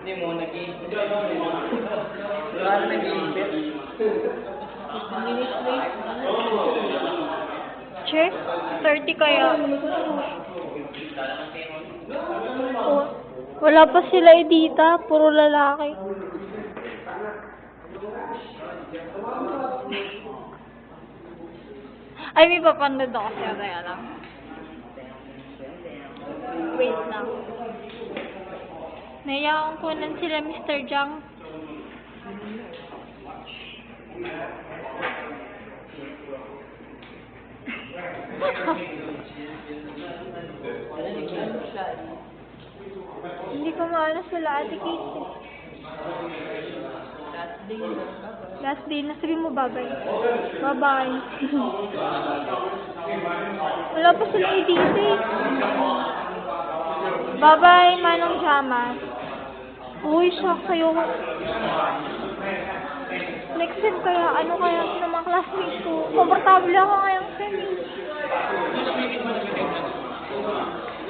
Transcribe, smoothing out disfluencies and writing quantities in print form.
Hindi mo, nag-iisip. Parang nag-iisip. 15 minutes late. Che? 30 kaya. Oh, wala pa sila Edita. Puro lalaki. Ay, may papanood ako siya. Kaya lang. Wait lang. Naiya akong kunan sila Mr. Jang. Hindi ko maano sila Ate Kate. Last day na. Sabi mo bye-bye. Bye-bye. Wala pa sila Edita. Bye-bye, Manong Jamas. Uy, shock sa'yo. Next time kaya, ano kaya sa mga classmates ko? Komportable ako ngayon.